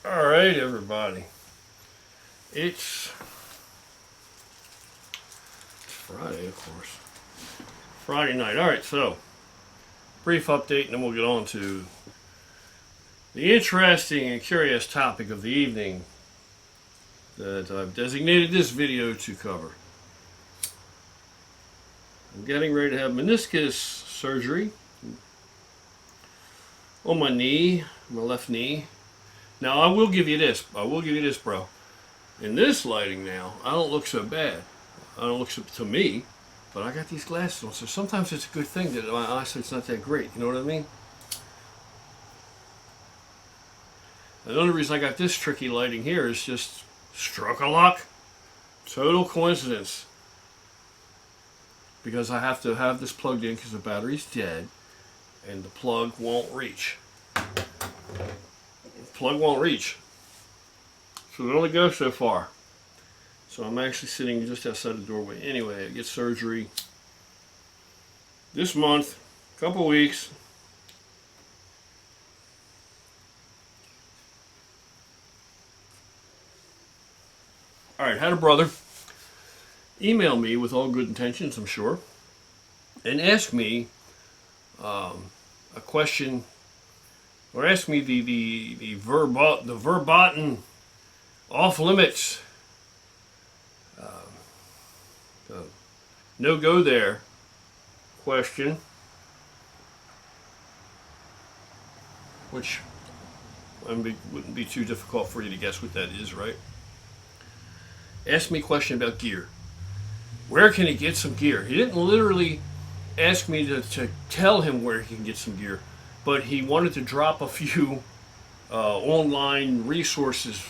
All right, everybody. It's Friday, of course. Friday night. All right, so brief update, and then we'll get on to the interesting and curious topic of the evening that I've designated this video to cover. I'm getting ready to have meniscus surgery on my knee, my left knee. Now, I will give you this, bro. In this lighting now, I don't look so bad. I don't look so, to me, but I got these glasses on, so sometimes it's a good thing that my eyesight's not that great. You know what I mean? The only reason I got this tricky lighting here is just stroke of luck. Total coincidence. Because I have to have this plugged in because the battery's dead and the plug won't reach. Plug won't reach. So it only goes so far. So I'm actually sitting just outside the doorway. Anyway, I get surgery this month, couple weeks. Alright, had a brother email me with all good intentions, I'm sure, and ask me a question, or ask me the verboten off limits no go there question, which wouldn't be too difficult for you to guess what that is, right? Ask me a question about gear. Where can he get some gear? He didn't literally ask me to tell him where he can get some gear, but he wanted to drop a few online resources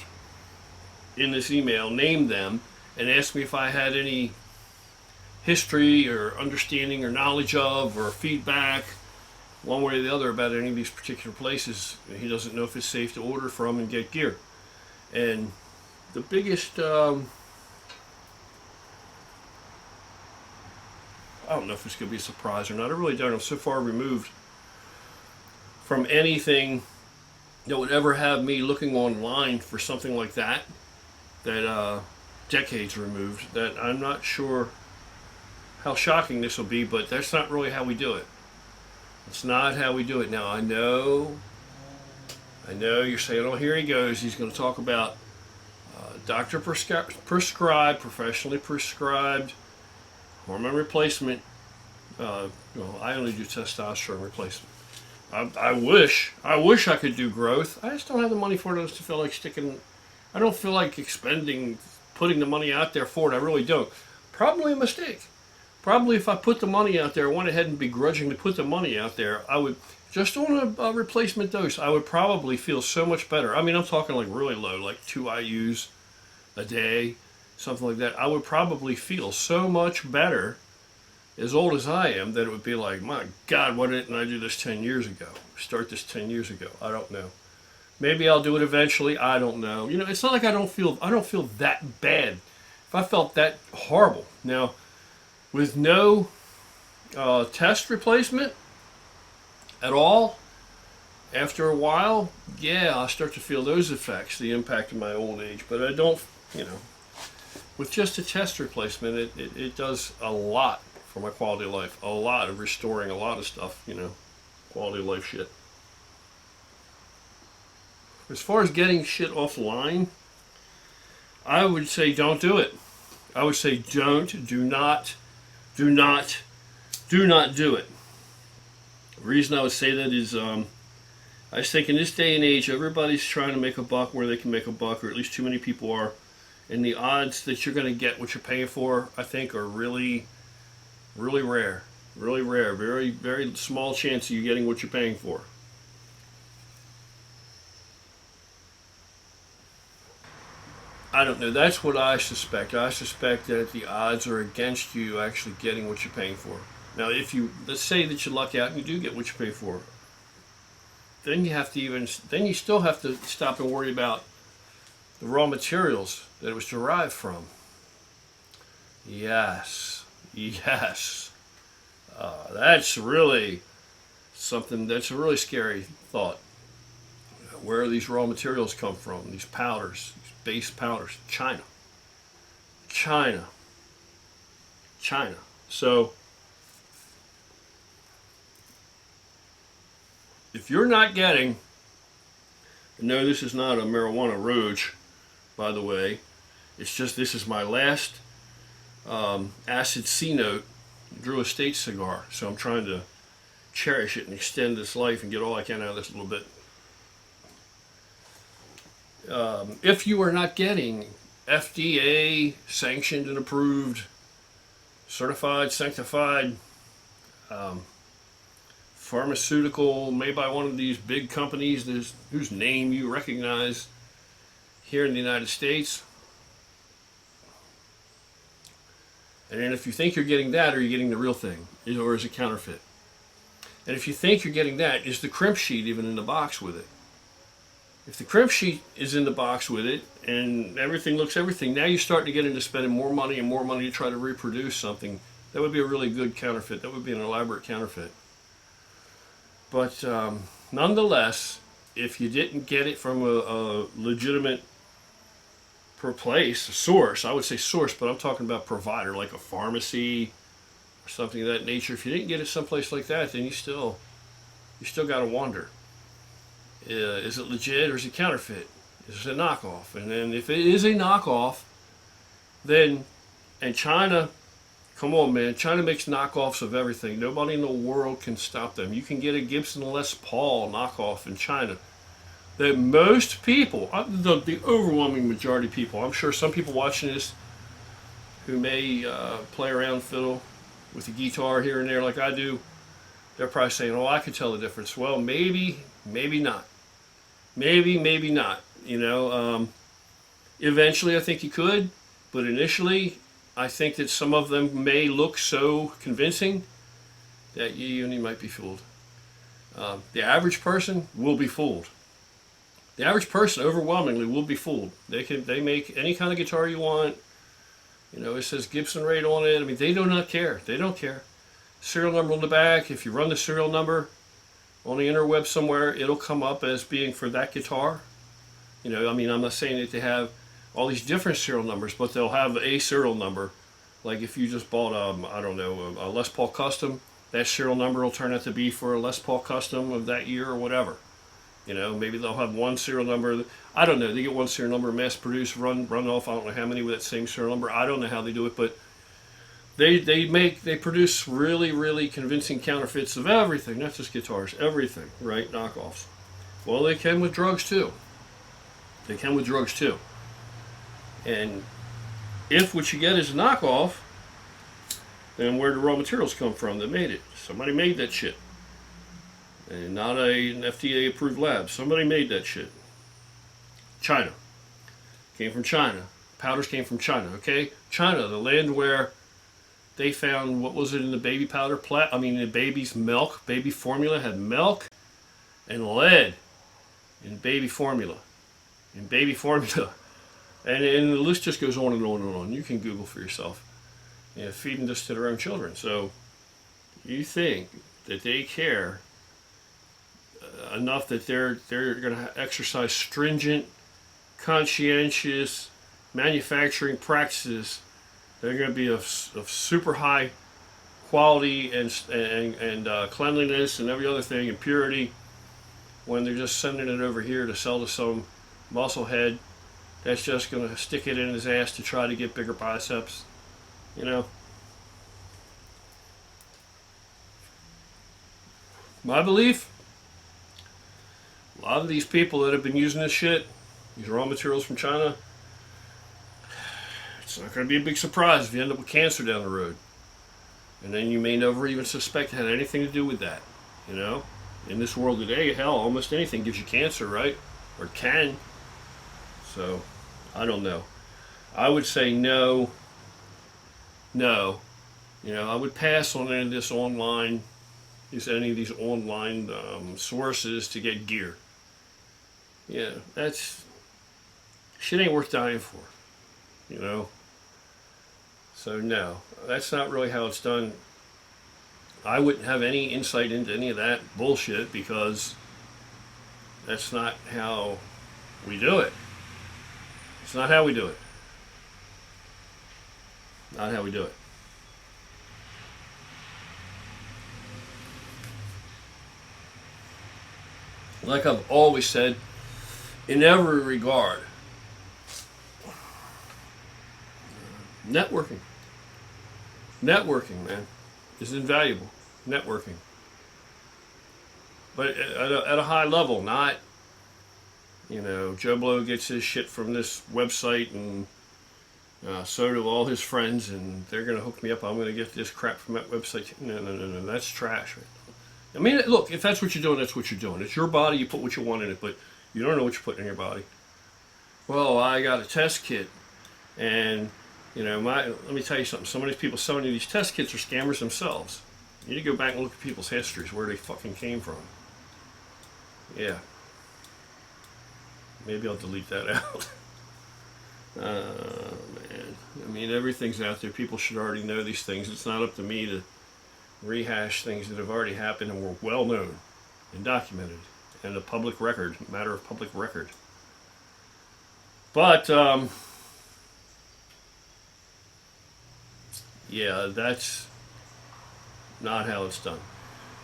in this email, name them, and ask me if I had any history or understanding or knowledge of or feedback one way or the other about any of these particular places. He doesn't know if it's safe to order from and get gear. And the biggest I don't know if it's going to be a surprise or not. I really don't. I'm so far removed from anything that would ever have me looking online for something like that, decades removed, that I'm not sure how shocking this will be, but that's not really how we do it. It's not how we do it. Now, I know you're saying, oh, here he goes. He's going to talk about doctor prescribed, professionally prescribed hormone replacement. I only do testosterone replacement. I wish I could do growth. I just don't have the money for it. I just feel like I don't feel like putting the money out there for it. I really don't. Probably a mistake. Probably if I put the money out there, I went ahead and begrudgingly put the money out there, I would, just on a replacement dose, I would probably feel so much better. I mean, I'm talking like really low, like 2 IUs a day, something like that. I would probably feel so much better, as old as I am, that it would be like, my God, why didn't I do this 10 years ago? Start this 10 years ago. I don't know. Maybe I'll do it eventually. I don't know. You know, it's not like I don't feel that bad. If I felt that horrible. Now, with no test replacement at all, after a while, yeah, I'll start to feel those effects, the impact of my old age. But I don't, with just a test replacement, it does a lot for my quality of life. A lot of restoring a lot of stuff, quality of life shit. As far as getting shit offline, I would say don't do it. I would say do not do it. The reason I would say that is I just think in this day and age, everybody's trying to make a buck where they can make a buck, or at least too many people are. And the odds that you're going to get what you're paying for, I think, are really, really rare. Really rare. Very, very small chance of you getting what you're paying for. I don't know. That's what I suspect. I suspect that the odds are against you actually getting what you're paying for. Now, let's say that you luck out and you do get what you pay for, then you still have to stop and worry about the raw materials that it was derived from. Yes. That's really something, that's a really scary thought. where these raw materials come from, these powders, these base powders. China. China. China. So, if you're not getting, no, this is not a marijuana roach, by the way. It's just, this is my last acid C note Drew Estate cigar. So I'm trying to cherish it and extend its life and get all I can out of this a little bit. If you are not getting FDA sanctioned and approved, certified, sanctified, pharmaceutical, made by one of these big companies whose name you recognize here in the United States. And then if you think you're getting that, are you getting the real thing? Or is it counterfeit? And if you think you're getting that, is the crimp sheet even in the box with it? If the crimp sheet is in the box with it, and everything looks everything, now you're starting to get into spending more money and more money to try to reproduce something. That would be a really good counterfeit. That would be an elaborate counterfeit. But nonetheless, if you didn't get it from a legitimate place, a source, I would say source, but I'm talking about provider, like a pharmacy or something of that nature. If you didn't get it someplace like that, then you still got to wonder. Is it legit or is it counterfeit? Is it a knockoff? And then if it is a knockoff, then, and China, come on man, China makes knockoffs of everything. Nobody in the world can stop them. You can get a Gibson Les Paul knockoff in China that most people, the overwhelming majority of people, I'm sure some people watching this who may play around fiddle with the guitar here and there like I do, they're probably saying, oh, I could tell the difference. Well, maybe not. Maybe not. You know, eventually I think you could, but initially I think that some of them may look so convincing that you might be fooled. The average person will be fooled. The average person overwhelmingly will be fooled. They make any kind of guitar you want. You know, it says Gibson rate on it. I mean, they do not care. They don't care. Serial number on the back. If you run the serial number on the interweb somewhere, it'll come up as being for that guitar. You know, I mean, I'm not saying that they have all these different serial numbers, but they'll have a serial number. Like if you just bought, I don't know, a Les Paul Custom, that serial number will turn out to be for a Les Paul Custom of that year or whatever. You know, maybe they'll have one serial number. I don't know. They get one serial number, mass produced, run off. I don't know how many with that same serial number. I don't know how they do it, but they produce really convincing counterfeits of everything, not just guitars, everything, right? Knockoffs. Well, they can with drugs too. And if what you get is a knockoff, then where do raw materials come from that made it? Somebody made that shit. And not an FDA approved lab. Somebody made that shit. China. Came from China. Powders came from China, okay? China, the land where they found, what was it in the baby powder? The baby's milk. Baby formula had milk and lead in baby formula. And the list just goes on and on and on. You can Google for yourself. You know, feeding this to their own children. So you think that they care enough that they're going to exercise stringent, conscientious manufacturing practices that are going to be of super high quality and cleanliness and every other thing and purity, when they're just sending it over here to sell to some musclehead that's just going to stick it in his ass to try to get bigger biceps, you know? My belief, a lot of these people that have been using this shit, these raw materials from China, it's not going to be a big surprise if you end up with cancer down the road. And then you may never even suspect it had anything to do with that, you know? In this world today, hell, almost anything gives you cancer, right? Or can. So, I don't know. I would say no. You know, I would pass on any of this online, any of these online sources to get gear. Yeah, that's, shit ain't worth dying for, you know? So no, that's not really how it's done. I wouldn't have any insight into any of that bullshit because That's not how we do it. It's not how we do it. Not how we do it. Like I've always said, in every regard, networking. Networking, man, is invaluable. Networking. But at a high level, not, Joe Blow gets his shit from this website and so do all his friends and they're going to hook me up. I'm going to get this crap from that website. No. That's trash, man. I mean, look, if that's what you're doing, that's what you're doing. It's your body, you put what you want in it, but you don't know what you're putting in your body. Well, I got a test kit and, let me tell you something. Some of these people selling you these test kits are scammers themselves. You need to go back and look at people's histories, where they fucking came from. Yeah. Maybe I'll delete that out. Man. I mean, everything's out there. People should already know these things. It's not up to me to rehash things that have already happened and were well known and documented and a public record, matter of public record. But, yeah, that's not how it's done.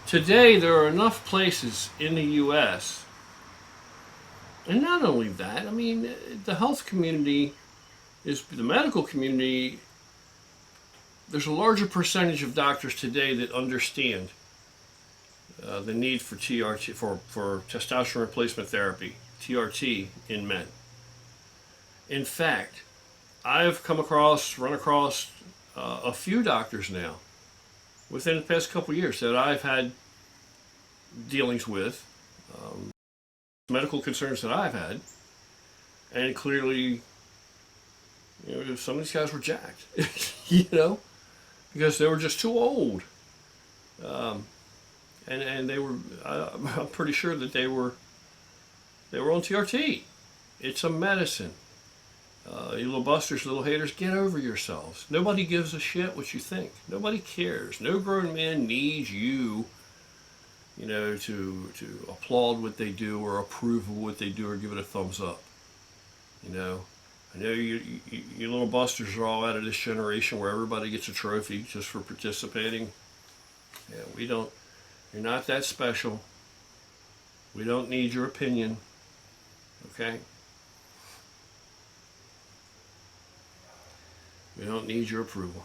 Today, there are enough places in the U.S., and not only that, I mean, the health community, the medical community, there's a larger percentage of doctors today that understand the need for TRT, for testosterone replacement therapy, TRT, in men. In fact, I've run across a few doctors now within the past couple of years that I've had dealings with, medical concerns that I've had, and clearly, some of these guys were jacked, because they were just too old, and they were. I'm pretty sure that they were on TRT. It's a medicine. You little busters, little haters, get over yourselves. Nobody gives a shit what you think. Nobody cares. No grown man needs you, to applaud what they do or approve of what they do or give it a thumbs up. I know you little busters are all out of this generation where everybody gets a trophy just for participating. Yeah, we don't. You're not that special. We don't need your opinion. Okay? We don't need your approval.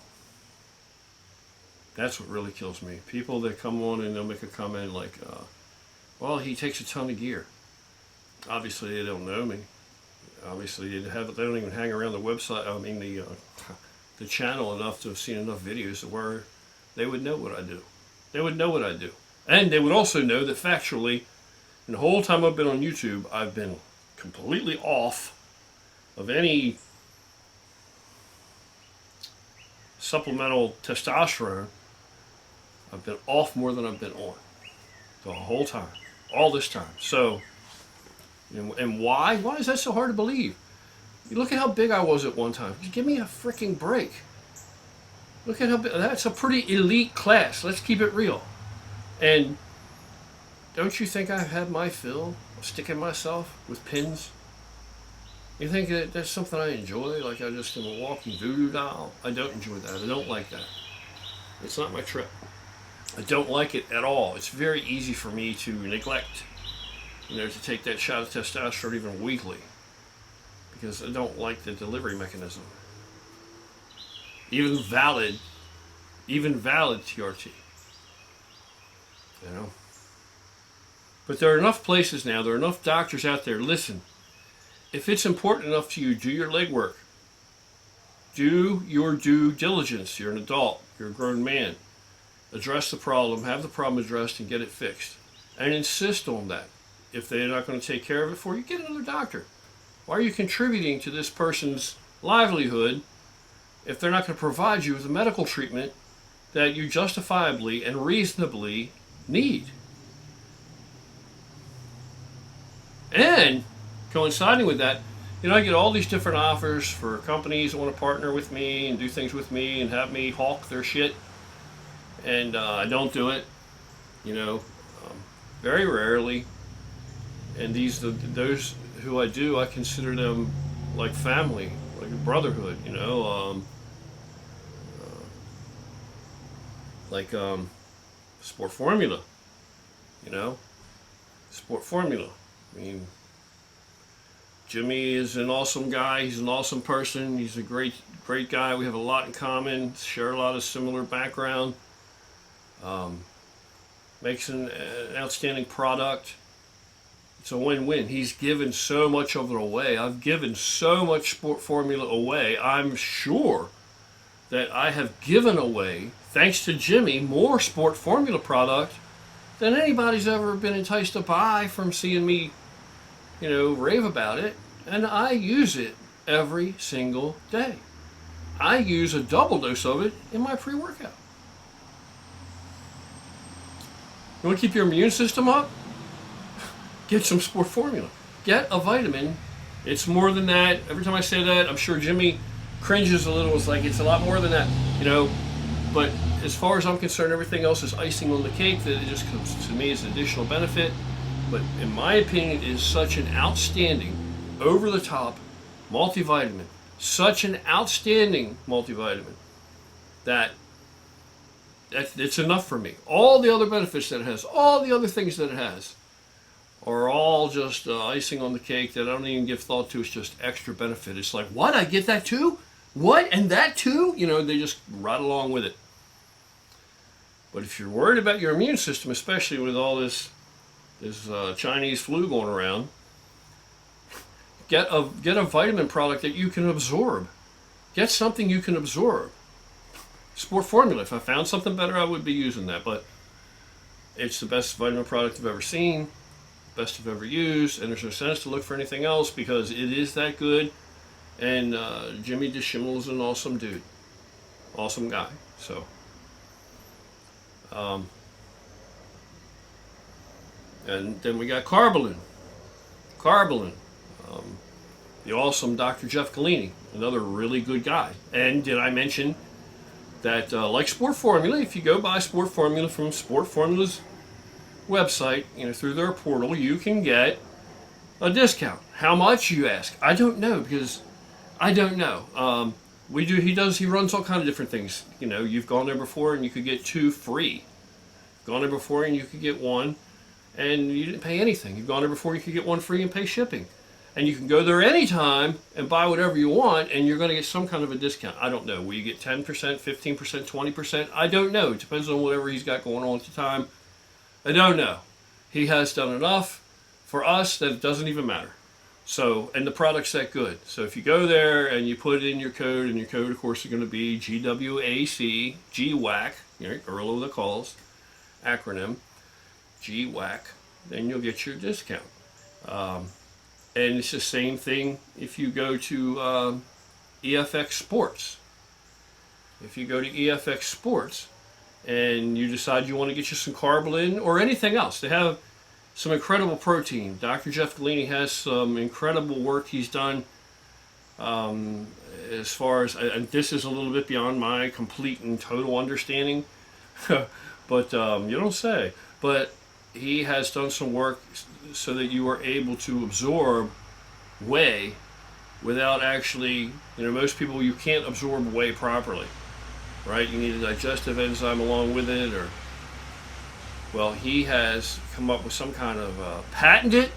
That's what really kills me. People that come on and they'll make a comment like, well, he takes a ton of gear. Obviously, they don't know me. Obviously, they don't even hang around the website, the channel enough to have seen enough videos where they would know what I do. They would know what I do. And they would also know that factually, and the whole time I've been on YouTube, I've been completely off of any supplemental testosterone. I've been off more than I've been on the whole time, all this time. So, and why? Why is that so hard to believe? You look at how big I was at one time. Give me a freaking break. Look at how big. That's a pretty elite class. Let's keep it real. And don't you think I've had my fill of sticking myself with pins? You think that that's something I enjoy? Like I just am a walking voodoo doll? I don't enjoy that. I don't like that. It's not my trip. I don't like it at all. It's very easy for me to neglect, to take that shot of testosterone even weekly, because I don't like the delivery mechanism. Even valid TRT. But there are enough places now, there are enough doctors out there. Listen, if it's important enough to you, do your legwork. Do your due diligence. You're an adult. You're a grown man. Address the problem, have the problem addressed, and get it fixed. And insist on that. If they're not going to take care of it for you, get another doctor. Why are you contributing to this person's livelihood if they're not going to provide you with the medical treatment that you justifiably and reasonably need? And coinciding with that, I get all these different offers for companies that want to partner with me and do things with me and have me hawk their shit. And I don't do it, very rarely. And those who I do, I consider them like family, like a brotherhood, you know, like Sport Formula, you know, Sport Formula. I mean, Jimmy is an awesome guy. He's an awesome person. He's a great guy. We have a lot in common. Share a lot of similar background. Makes an outstanding product. It's a win-win. He's given so much of it away. I've given so much Sport Formula away. I'm sure that I have given away, thanks to Jimmy, more Sport Formula product than anybody's ever been enticed to buy from seeing me, you know, rave about it. And I use it every single day. I use a double dose of it in my pre-workout. You want to keep your immune system up? Get some Sport Formula. Get a vitamin. It's more than that. Every time I say that, I'm sure Jimmy cringes a little. It's like, it's a lot more than that, you know. But as far as I'm concerned, everything else is icing on the cake. That it just comes to me as an additional benefit. But in my opinion, it is such an outstanding, over-the-top multivitamin. Such an outstanding multivitamin that it's enough for me. All the other benefits that it has, all the other things that it has, are all just icing on the cake that I don't even give thought to. It's just extra benefit. It's like, what? I get that too? What? And that too? You know, they just ride along with it. But if you're worried about your immune system, especially with all this Chinese flu going around, get a vitamin product that you can absorb. Get something you can absorb. Sport Formula. If I found something better, I would be using that. But it's the best vitamin product I've ever seen, best I've ever used, and there's no sense to look for anything else because it is that good. And Jimmy DeSchimmel is an awesome dude, awesome guy. So, and then we got Carbolin. The awesome Dr. Jeff Galini, another really good guy. And did I mention that, like Sport Formula, if you go buy Sport Formula from Sport Formula's website, you know, through their portal, you can get a discount. How much, you ask? I don't know, because I don't know. He runs all kinds of different things. You know, you've gone there before and you could get 2 free. Gone there before and you could get 1 and you didn't pay anything. You've gone there before, you could get 1 free and pay shipping. And you can go there anytime and buy whatever you want, and you're going to get some kind of a discount. I don't know. Will you get 10%, 15%, 20%? I don't know. It depends on whatever he's got going on at the time. I don't know. He has done enough for us that it doesn't even matter. So, and the product's that good. So if you go there and you put in your code, and your code, of course, is going to be GWAC, GWAC, right, Earl of the Calls, acronym, GWAC, then you'll get your discount. And it's the same thing if you go to EFX Sports. If you go to EFX Sports and you decide you want to get you some Carbolin or anything else, they have some incredible protein. Dr. Jeff Galini has some incredible work he's done as far as, and this is a little bit beyond my complete and total understanding, but you don't say. But he has done some work so that you are able to absorb whey without actually, you know, most people, you can't absorb whey properly, right? You need a digestive enzyme along with it, or, well, he has come up with some kind of patented,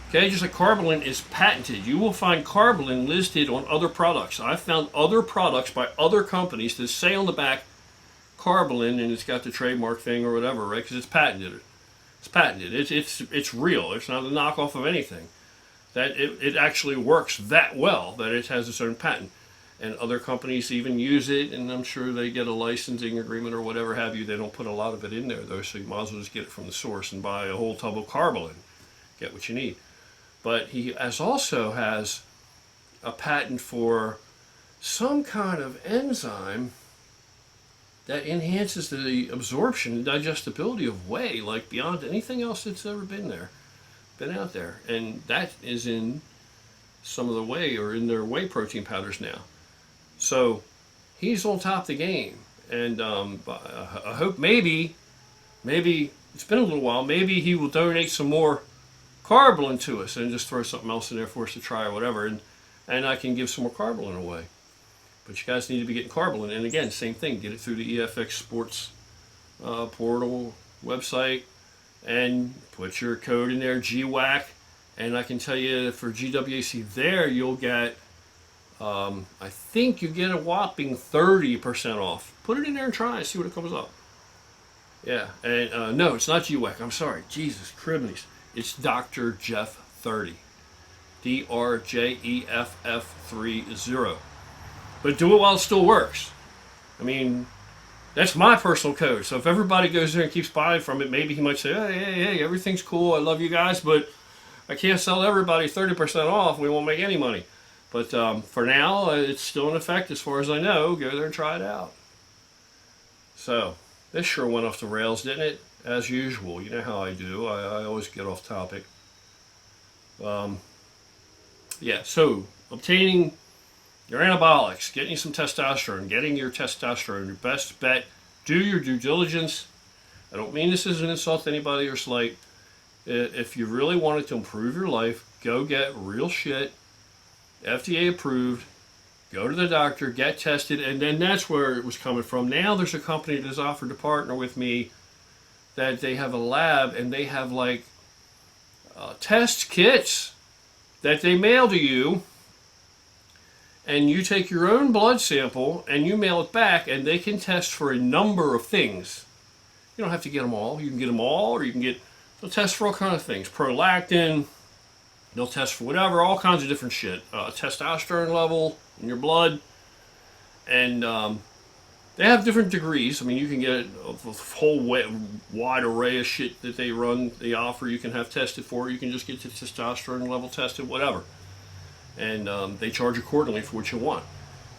okay, just like Carbolin is patented. You will find Carbolin listed on other products. I've found other products by other companies that say on the back Carbolin, and it's got the trademark thing or whatever, right? Because it's patented. It's patented. It's real. It's not a knockoff of anything. That it actually works that well that it has a certain patent. And other companies even use it, and I'm sure they get a licensing agreement or whatever have you. They don't put a lot of it in there, though, so you might as well just get it from the source and buy a whole tub of Carbolin. Get what you need. But he also has a patent for some kind of enzyme that enhances the absorption and digestibility of whey, like beyond anything else that's ever been out there. And that is in some of the whey, or in their whey protein powders now. So he's on top of the game. And I hope maybe it's been a little while, maybe he will donate some more Carbolin to us, and just throw something else in there for us to try or whatever, and I can give some more Carbolin away. But you guys need to be getting Carbolin, and again, same thing, get it through the EFX Sports portal website, and put your code in there, GWAC, and I can tell you for GWAC there, you'll get, I think you get a whopping 30% off. Put it in there and try and see what it comes up. Yeah, and no, it's not GWAC. I'm sorry. Jesus, criminies. It's Dr. Jeff 30. DRJEFF30. But do it while it still works. I mean, that's my personal code. So if everybody goes there and keeps buying from it, maybe he might say, hey, everything's cool. I love you guys, but I can't sell everybody 30% off. We won't make any money. But for now, it's still in effect as far as I know. Go there and try it out. So this sure went off the rails, didn't it? As usual. You know how I do. I always get off topic. Yeah, so obtaining your anabolics, getting you some testosterone, getting your testosterone, your best bet. Do your due diligence. I don't mean this as an insult to anybody or slight. If you really wanted to improve your life, go get real shit, FDA approved, go to the doctor, get tested, and then that's where it was coming from. Now there's a company that has offered to partner with me that they have a lab and they have like test kits that they mail to you, and you take your own blood sample and you mail it back, and they can test for a number of things. You don't have to get them all. You can get them all, or you can get, they'll test for all kinds of things. Prolactin, they'll test for whatever, all kinds of different shit. Testosterone level in your blood. And they have different degrees. I mean, you can get a whole wide array of shit that they offer. You can have tested for. You can just get the testosterone level tested, whatever. And they charge accordingly for what you want.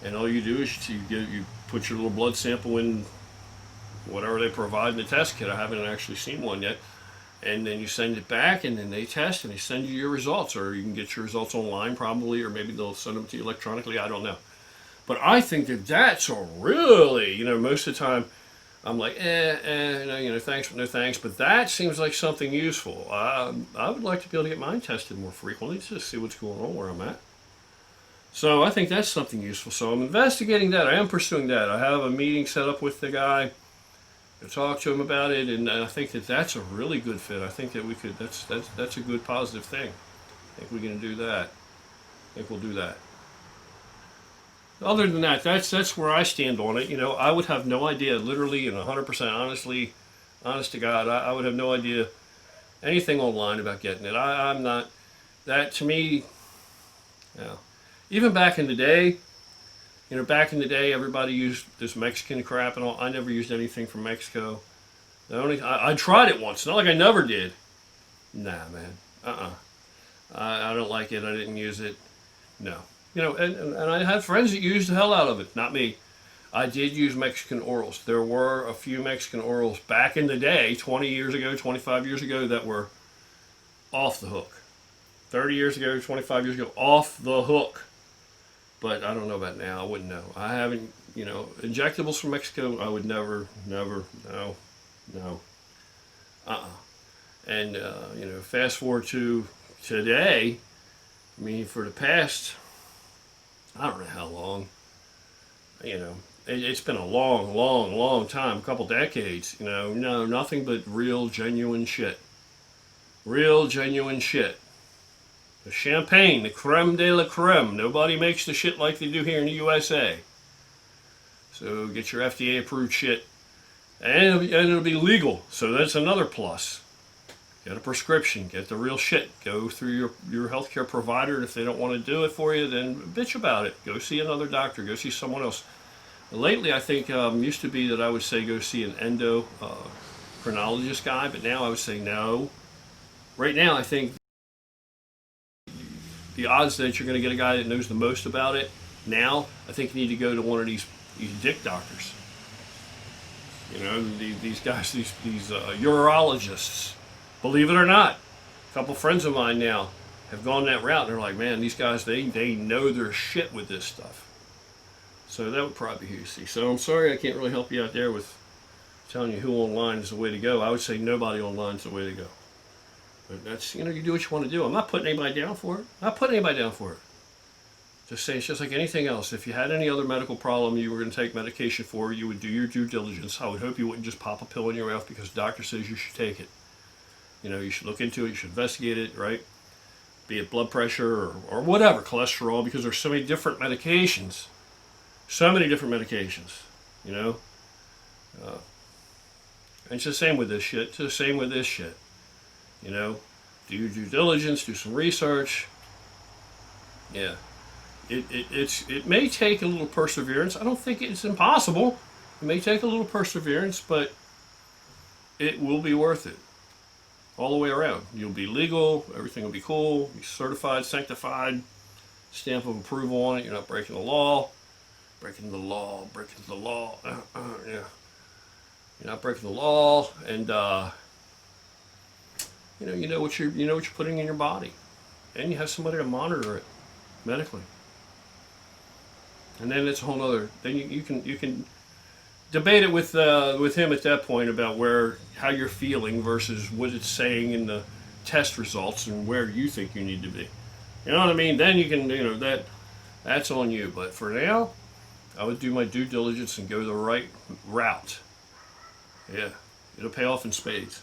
And all you do is you put your little blood sample in whatever they provide in the test kit. I haven't actually seen one yet. And then you send it back, and then they test, and they send you your results. Or you can get your results online probably, or maybe they'll send them to you electronically. I don't know. But I think that that's a really, most of the time I'm like, thanks, but no thanks. But that seems like something useful. I would like to be able to get mine tested more frequently to see what's going on where I'm at. So I think that's something useful. So I'm investigating that. I am pursuing that. I have a meeting set up with the guy to talk to him about it, and I think that that's a really good fit. I think that we could. That's a good positive thing. I think we can do that. I think we'll do that. Other than that, that's where I stand on it. I would have no idea, literally and 100% honest to God, I would have no idea anything online about getting it. I'm not, that to me, even back in the day, everybody used this Mexican crap and all. I never used anything from Mexico. I tried it once, not like I never did. Nah, man, I don't like it, I didn't use it, no. And I had friends that used the hell out of it. Not me. I did use Mexican orals. There were a few Mexican orals back in the day, 20 years ago, 25 years ago, that were off the hook. 30 years ago, 25 years ago, off the hook. But I don't know about now. I wouldn't know. I haven't, injectables from Mexico, I would never, no. And, fast forward to today, I mean, for the past, I don't know how long, it's been a long time, a couple decades, nothing but real genuine shit. Real genuine shit. The champagne, the creme de la creme. Nobody makes the shit like they do here in the USA. So get your FDA approved shit, and it'll be legal, so that's another plus. Get a prescription, get the real shit. Go through your healthcare provider, and if they don't want to do it for you, then bitch about it. Go see another doctor, go see someone else. Lately, I think, used to be that I would say go see an endocrinologist guy, but now I would say no. Right now, I think the odds that you're going to get a guy that knows the most about it, now, I think you need to go to one of these dick doctors. These guys, these urologists. Believe it or not, a couple friends of mine now have gone that route, and they're like, man, these guys, they know their shit with this stuff. So that would probably be who you see. So I'm sorry I can't really help you out there with telling you who online is the way to go. I would say nobody online is the way to go. But that's, you know, you do what you want to do. I'm not putting anybody down for it. I'm not putting anybody down for it. Just saying, it's just like anything else. If you had any other medical problem you were going to take medication for, you would do your due diligence. I would hope you wouldn't just pop a pill in your mouth because the doctor says you should take it. You know, you should look into it. You should investigate it, right? Be it blood pressure or whatever, cholesterol, because there's so many different medications. So many different medications, you know? And it's the same with this shit. It's the same with this shit. You know? Do your due diligence, do some research. Yeah. It may take a little perseverance. I don't think it's impossible. It may take a little perseverance, but it will be worth it. All the way around. You'll be legal, everything will be cool, be certified, sanctified, stamp of approval on it. You're not breaking the law. Breaking the law. Yeah. You're not breaking the law, and you know what you're putting in your body, and you have somebody to monitor it medically. And then it's a whole other. Then you can debate it with him at that point about how you're feeling versus what it's saying in the test results and where you think you need to be. You know what I mean? Then you can, that's on you. But for now, I would do my due diligence and go the right route. Yeah, it'll pay off in spades.